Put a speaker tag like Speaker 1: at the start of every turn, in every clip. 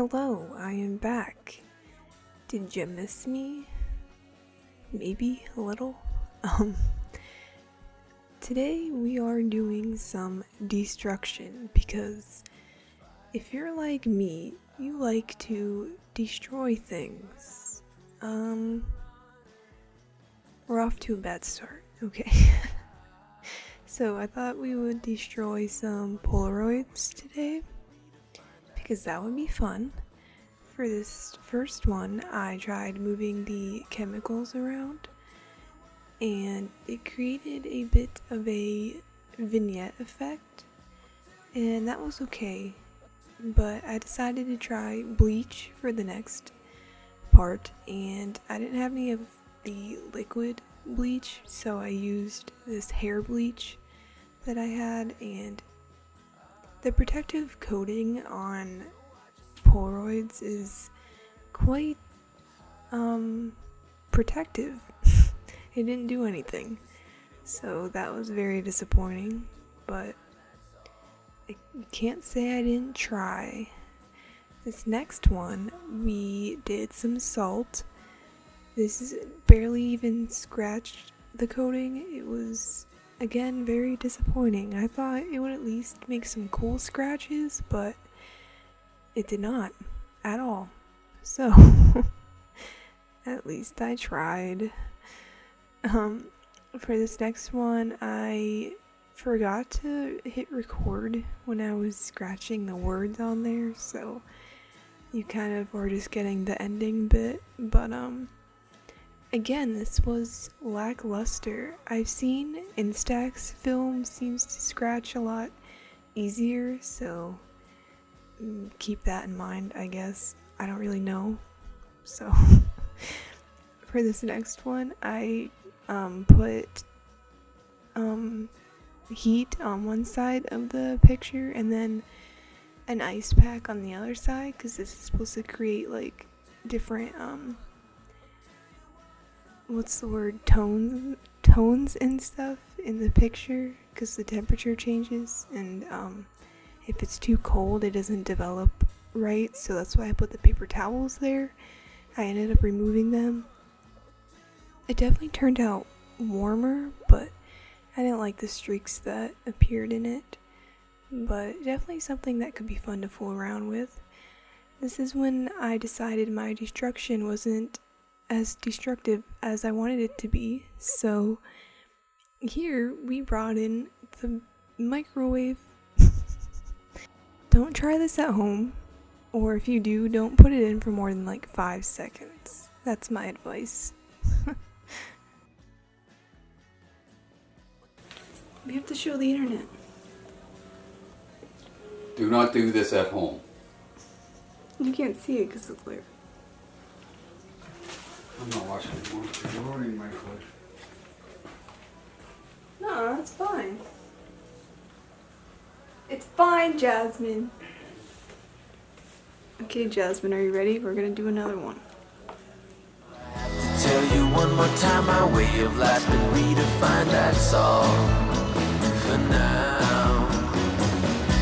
Speaker 1: Hello, I am back. Did you miss me? Maybe a little. Today we are doing some destruction because if you're like me, you like to destroy things. We're off to a bad start, okay. So I thought we would destroy some polaroids today because that would be fun. For this first one, I tried moving the chemicals around and it created a bit of a vignette effect, and that was okay. But I decided to try bleach for the next part, and I didn't have any of the liquid bleach, so I used this hair bleach that I had, and the protective coating on polaroids is quite protective. It didn't do anything, so that was very disappointing, but I can't say I didn't try. This next one, we did some salt. This is barely even scratched the coating. It was, again, very disappointing. I thought it would at least make some cool scratches, but it did not at all. So at least I tried. For this next one, I forgot to hit record when I was scratching the words on there, so you kind of are just getting the ending bit. But again, this was lackluster. I've seen Instax film seems to scratch a lot easier, so keep that in mind, I guess. I don't really know. So for this next one, I put heat on one side of the picture and then an ice pack on the other side, because this is supposed to create like different tones and stuff in the picture, because the temperature changes, and if it's too cold it doesn't develop right, so that's why I put the paper towels there. I ended up removing them. It definitely turned out warmer, but I didn't like the streaks that appeared in it. But definitely something that could be fun to fool around with. This is when I decided my destruction wasn't as destructive as I wanted it to be. So here we brought in the microwave. Don't try this at home, or if you do, don't put it in for more than like 5 seconds. That's my advice. We have to show the internet.
Speaker 2: Do not do this at home.
Speaker 1: You can't see it because it's clear.
Speaker 2: I'm not watching anymore. You're ruining my flesh.
Speaker 1: No, that's fine. It's fine, Jasmine. Okay, Jasmine, are you ready? We're gonna do another one.
Speaker 3: Tell you one more time, my way of life's been redefined, that's all for now.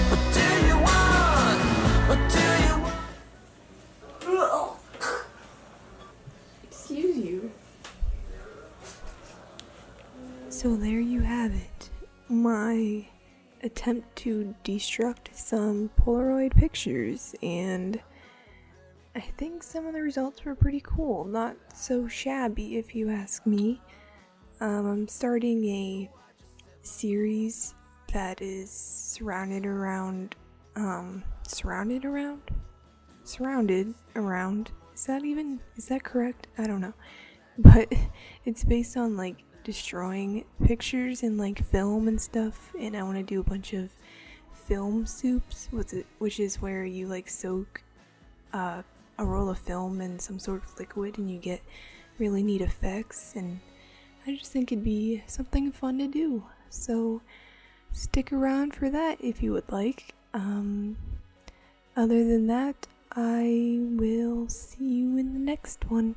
Speaker 3: What do you want? What do you want?
Speaker 1: Excuse you. So there you have it. My attempt to destruct some Polaroid pictures, and I think some of the results were pretty cool. Not so shabby, if you ask me. I'm starting a series that is surrounded around. Is that correct? I don't know. But it's based on like destroying pictures and like film and stuff, and I want to do a bunch of film soups, which is where you like soak a roll of film in some sort of liquid and you get really neat effects, and I just think it'd be something fun to do. So stick around for that if you would like. Other than that, I will see you in the next one.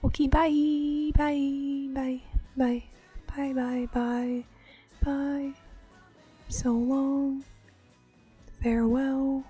Speaker 1: Okay, bye, bye, bye, bye, bye, bye, bye, bye. So long. Farewell.